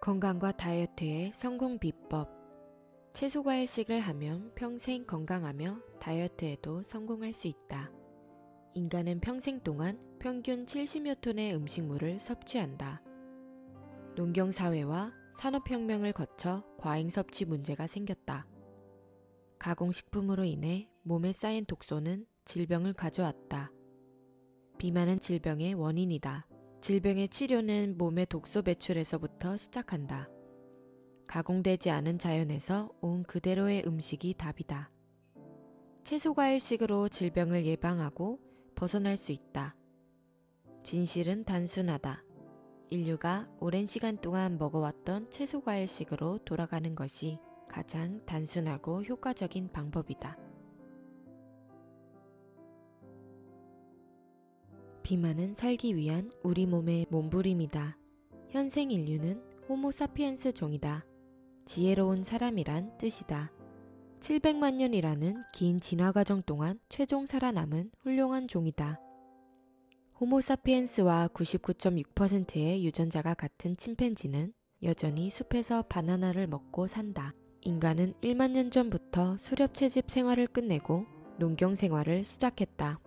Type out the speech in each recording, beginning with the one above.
건강과 다이어트의 성공 비법. 채소과일식을 하면 평생 건강하며 다이어트에도 성공할 수 있다. 인간은 평생 동안 평균 70여 톤의 음식물을 섭취한다. 농경사회와 산업혁명을 거쳐 과잉 섭취 문제가 생겼다. 가공식품으로 인해 몸에 쌓인 독소는 질병을 가져왔다. 비만은 질병의 원인이다. 질병의 치료는 몸의 독소 배출에서부터 시작한다. 가공되지 않은 자연에서 온 그대로의 음식이 답이다. 채소과일식으로 질병을 예방하고 벗어날 수 있다. 진실은 단순하다. 인류가 오랜 시간 동안 먹어왔던 채소과일식으로 돌아가는 것이 가장 단순하고 효과적인 방법이다. 비만은 살기 위한 우리 몸의 몸부림이다. 현생 인류는 호모사피엔스 종이다. 지혜로운 사람이란 뜻이다. 700만 년이라는 긴 진화 과정 동안 최종 살아남은 훌륭한 종이다. 호모사피엔스와 99.6%의 유전자가 같은 침팬지는 여전히 숲에서 바나나를 먹고 산다. 인간은 1만 년 전부터 수렵 채집 생활을 끝내고 농경 생활을 시작했다.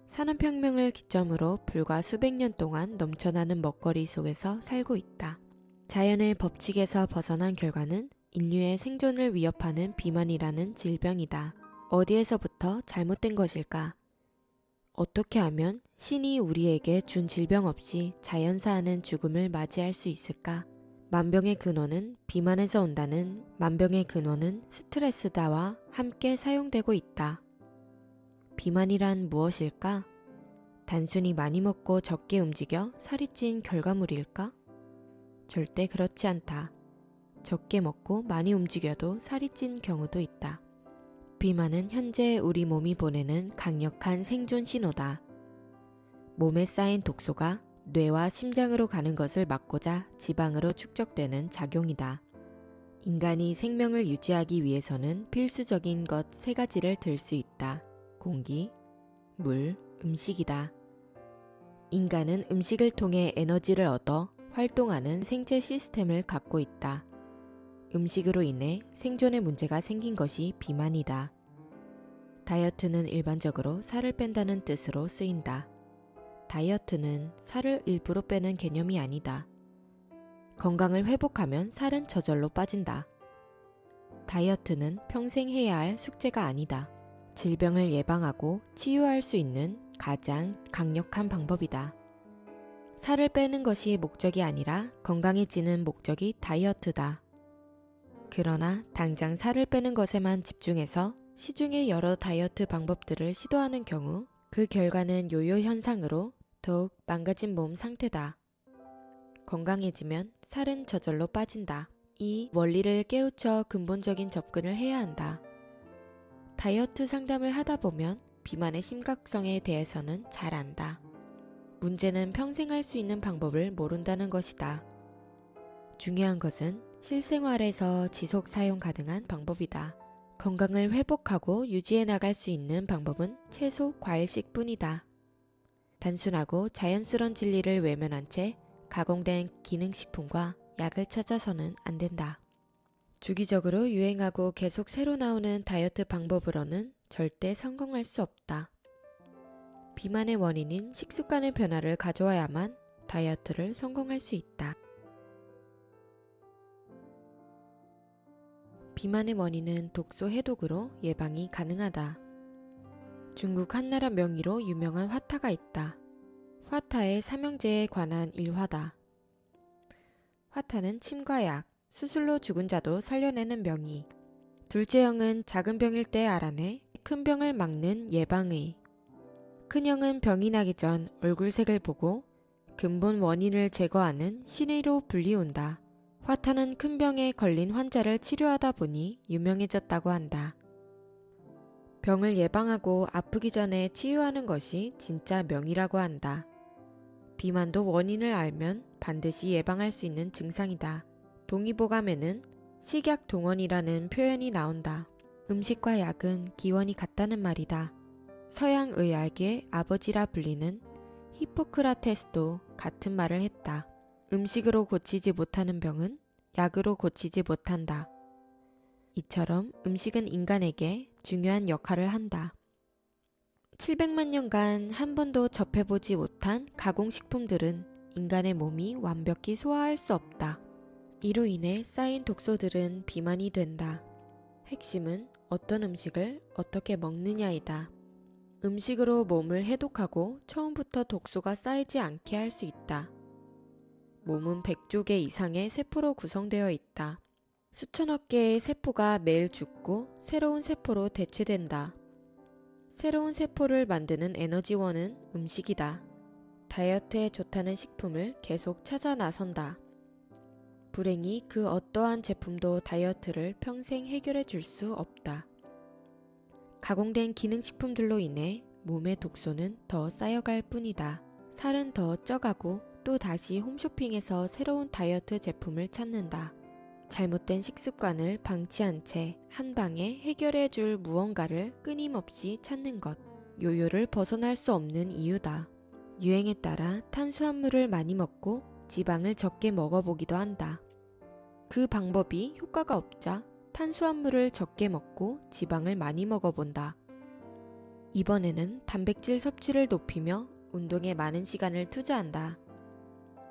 산업혁명을 기점으로 불과 수백 년 동안 넘쳐나는 먹거리 속에서 살고 있다. 자연의 법칙에서 벗어난 결과는 인류의 생존을 위협하는 비만이라는 질병이다. 어디에서부터 잘못된 것일까? 어떻게 하면 신이 우리에게 준 질병 없이 자연사하는 죽음을 맞이할 수 있을까? 만병의 근원은 비만에서 온다는 만병의 근원은 스트레스다와 함께 사용되고 있다. 비만이란 무엇일까? 단순히 많이 먹고 적게 움직여 살이 찐 결과물일까? 절대 그렇지 않다. 적게 먹고 많이 움직여도 살이 찐 경우도 있다. 비만은 현재 우리 몸이 보내는 강력한 생존 신호다. 몸에 쌓인 독소가 뇌와 심장으로 가는 것을 막고자 지방으로 축적되는 작용이다. 인간이 생명을 유지하기 위해서는 필수적인 것 3가지를 들 수 있다. 공기, 물, 음식이다. 인간은 음식을 통해 에너지를 얻어 활동하는 생체 시스템을 갖고 있다. 음식으로 인해 생존에 문제가 생긴 것이 비만이다. 다이어트는 일반적으로 살을 뺀다는 뜻으로 쓰인다. 다이어트는 살을 일부러 빼는 개념이 아니다. 건강을 회복하면 살은 저절로 빠진다. 다이어트는 평생 해야 할 숙제가 아니다. 질병을 예방하고 치유할 수 있는 가장 강력한 방법이다. 살을 빼는 것이 목적이 아니라 건강해지는 목적이 다이어트다. 그러나 당장 살을 빼는 것에만 집중해서 시중의 여러 다이어트 방법들을 시도하는 경우 그 결과는 요요 현상으로 더욱 망가진 몸 상태다. 건강해지면 살은 저절로 빠진다. 이 원리를 깨우쳐 근본적인 접근을 해야 한다. 다이어트 상담을 하다 보면 비만의 심각성에 대해서는 잘 안다. 문제는 평생 할 수 있는 방법을 모른다는 것이다. 중요한 것은 실생활에서 지속 사용 가능한 방법이다. 건강을 회복하고 유지해 나갈 수 있는 방법은 채소, 과일식 뿐이다. 단순하고 자연스러운 진리를 외면한 채 가공된 기능식품과 약을 찾아서는 안 된다. 주기적으로 유행하고 계속 새로 나오는 다이어트 방법으로는 절대 성공할 수 없다. 비만의 원인인 식습관의 변화를 가져와야만 다이어트를 성공할 수 있다. 비만의 원인은 독소 해독으로 예방이 가능하다. 중국 한나라 명의로 유명한 화타가 있다. 화타의 삼형제에 관한 일화다. 화타는 침과 약, 수술로 죽은 자도 살려내는 명의. 둘째형은 작은 병일 때 알아내 큰 병을 막는 예방의. 큰형은 병이 나기 전 얼굴색을 보고 근본 원인을 제거하는 신의로 불리운다. 화타는 큰 병에 걸린 환자를 치료하다 보니 유명해졌다고 한다. 병을 예방하고 아프기 전에 치유하는 것이 진짜 명이라고 한다. 비만도 원인을 알면 반드시 예방할 수 있는 증상이다. 동의보감에는 식약동원이라는 표현이 나온다. 음식과 약은 기원이 같다는 말이다. 서양 의학의 아버지라 불리는 히포크라테스도 같은 말을 했다. 음식으로 고치지 못하는 병은 약으로 고치지 못한다. 이처럼 음식은 인간에게 중요한 역할을 한다. 700만 년간 한 번도 접해보지 못한 가공식품들은 인간의 몸이 완벽히 소화할 수 없다. 이로 인해 쌓인 독소들은 비만이 된다. 핵심은 어떤 음식을 어떻게 먹느냐이다. 음식으로 몸을 해독하고 처음부터 독소가 쌓이지 않게 할 수 있다. 몸은 100조 개 이상의 세포로 구성되어 있다. 수천억 개의 세포가 매일 죽고 새로운 세포로 대체된다. 새로운 세포를 만드는 에너지원은 음식이다. 다이어트에 좋다는 식품을 계속 찾아 나선다. 불행히 그 어떠한 제품도 다이어트를 평생 해결해 줄 수 없다. 가공된 기능식품들로 인해 몸의 독소는 더 쌓여갈 뿐이다. 살은 더 쪄가고 또 다시 홈쇼핑에서 새로운 다이어트 제품을 찾는다. 잘못된 식습관을 방치한 채 한 방에 해결해 줄 무언가를 끊임없이 찾는 것. 요요를 벗어날 수 없는 이유다. 유행에 따라 탄수화물을 많이 먹고 지방을 적게 먹어보기도 한다. 그 방법이 효과가 없자 탄수화물을 적게 먹고 지방을 많이 먹어본다. 이번에는 단백질 섭취를 높이며 운동에 많은 시간을 투자한다.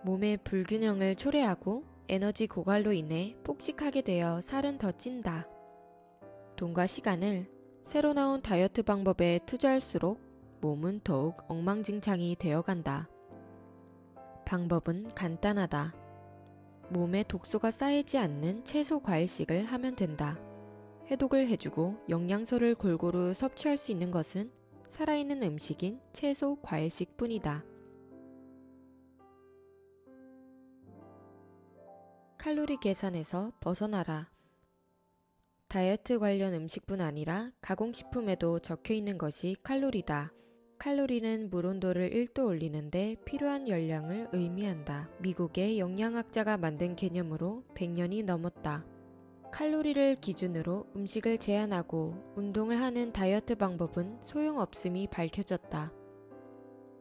몸의 불균형을 초래하고 에너지 고갈로 인해 폭식하게 되어 살은 더 찐다. 돈과 시간을 새로 나온 다이어트 방법에 투자할수록 몸은 더욱 엉망진창이 되어간다. 방법은 간단하다. 몸에 독소가 쌓이지 않는 채소 과일식을 하면 된다. 해독을 해주고 영양소를 골고루 섭취할 수 있는 것은 살아있는 음식인 채소 과일식 뿐이다. 칼로리 계산에서 벗어나라. 다이어트 관련 음식뿐 아니라 가공식품에도 적혀있는 것이 칼로리다. 칼로리는 물 온도를 1도 올리는데 필요한 열량을 의미한다. 미국의 영양학자가 만든 개념으로 100년이 넘었다. 칼로리를 기준으로 음식을 제한하고 운동을 하는 다이어트 방법은 소용없음이 밝혀졌다.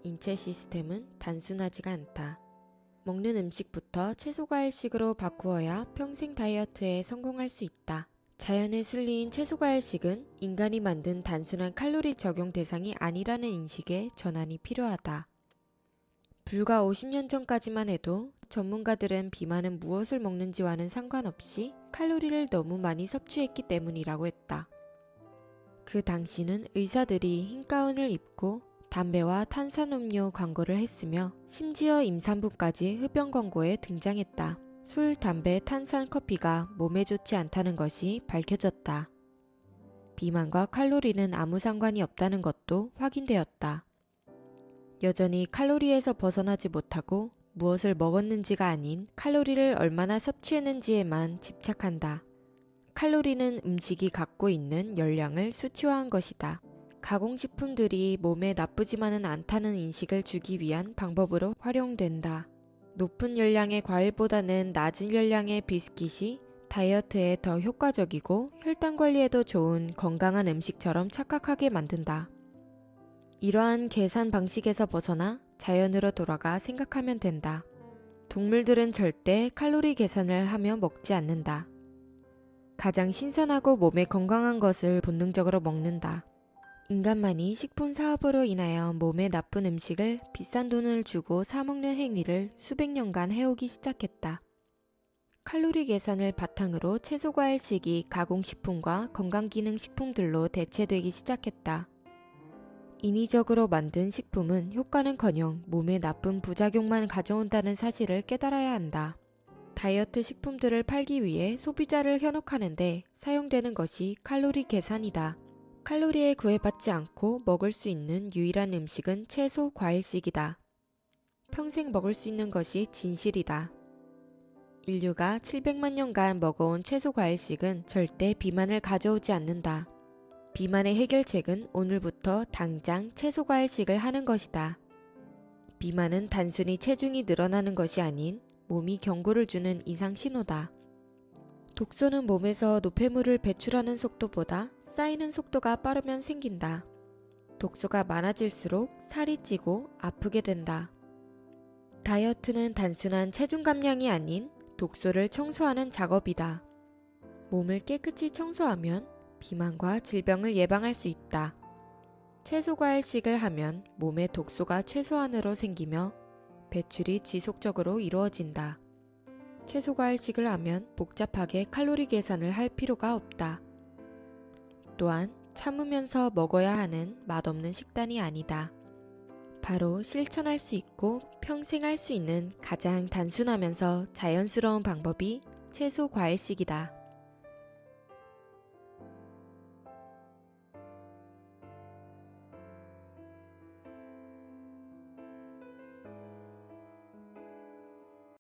인체 시스템은 단순하지가 않다. 먹는 음식부터 채소과일식으로 바꾸어야 평생 다이어트에 성공할 수 있다. 자연의 순리인 채소과일식은 인간이 만든 단순한 칼로리 적용 대상이 아니라는 인식에 전환이 필요하다. 불과 50년 전까지만 해도 전문가들은 비만은 무엇을 먹는지와는 상관없이 칼로리를 너무 많이 섭취했기 때문이라고 했다. 그 당시는 의사들이 흰 가운을 입고 담배와 탄산음료 광고를 했으며 심지어 임산부까지 흡연 광고에 등장했다. 술, 담배, 탄산, 커피가 몸에 좋지 않다는 것이 밝혀졌다. 비만과 칼로리는 아무 상관이 없다는 것도 확인되었다. 여전히 칼로리에서 벗어나지 못하고 무엇을 먹었는지가 아닌 칼로리를 얼마나 섭취했는지에만 집착한다. 칼로리는 음식이 갖고 있는 열량을 수치화한 것이다. 가공식품들이 몸에 나쁘지만은 않다는 인식을 주기 위한 방법으로 활용된다. 높은 열량의 과일보다는 낮은 열량의 비스킷이 다이어트에 더 효과적이고 혈당 관리에도 좋은 건강한 음식처럼 착각하게 만든다. 이러한 계산 방식에서 벗어나 자연으로 돌아가 생각하면 된다. 동물들은 절대 칼로리 계산을 하며 먹지 않는다. 가장 신선하고 몸에 건강한 것을 본능적으로 먹는다. 인간만이 식품 사업으로 인하여 몸에 나쁜 음식을 비싼 돈을 주고 사먹는 행위를 수백 년간 해오기 시작했다. 칼로리 계산을 바탕으로 채소과일식이 가공식품과 건강기능식품들로 대체되기 시작했다. 인위적으로 만든 식품은 효과는커녕 몸에 나쁜 부작용만 가져온다는 사실을 깨달아야 한다. 다이어트 식품들을 팔기 위해 소비자를 현혹하는데 사용되는 것이 칼로리 계산이다. 칼로리에 구애받지 않고 먹을 수 있는 유일한 음식은 채소 과일식이다. 평생 먹을 수 있는 것이 진실이다. 인류가 700만 년간 먹어온 채소 과일식은 절대 비만을 가져오지 않는다. 비만의 해결책은 오늘부터 당장 채소 과일식을 하는 것이다. 비만은 단순히 체중이 늘어나는 것이 아닌 몸이 경고를 주는 이상 신호다. 독소는 몸에서 노폐물을 배출하는 속도보다 쌓이는 속도가 빠르면 생긴다. 독소가 많아질수록 살이 찌고 아프게 된다. 다이어트는 단순한 체중 감량이 아닌 독소를 청소하는 작업이다. 몸을 깨끗이 청소하면 비만과 질병을 예방할 수 있다. 채소과일식을 하면 몸에 독소가 최소한으로 생기며 배출이 지속적으로 이루어진다. 채소과일식을 하면 복잡하게 칼로리 계산을 할 필요가 없다. 또한 참으면서 먹어야 하는 맛없는 식단이 아니다. 바로 실천할 수 있고 평생 할 수 있는 가장 단순하면서 자연스러운 방법이 채소과일식이다.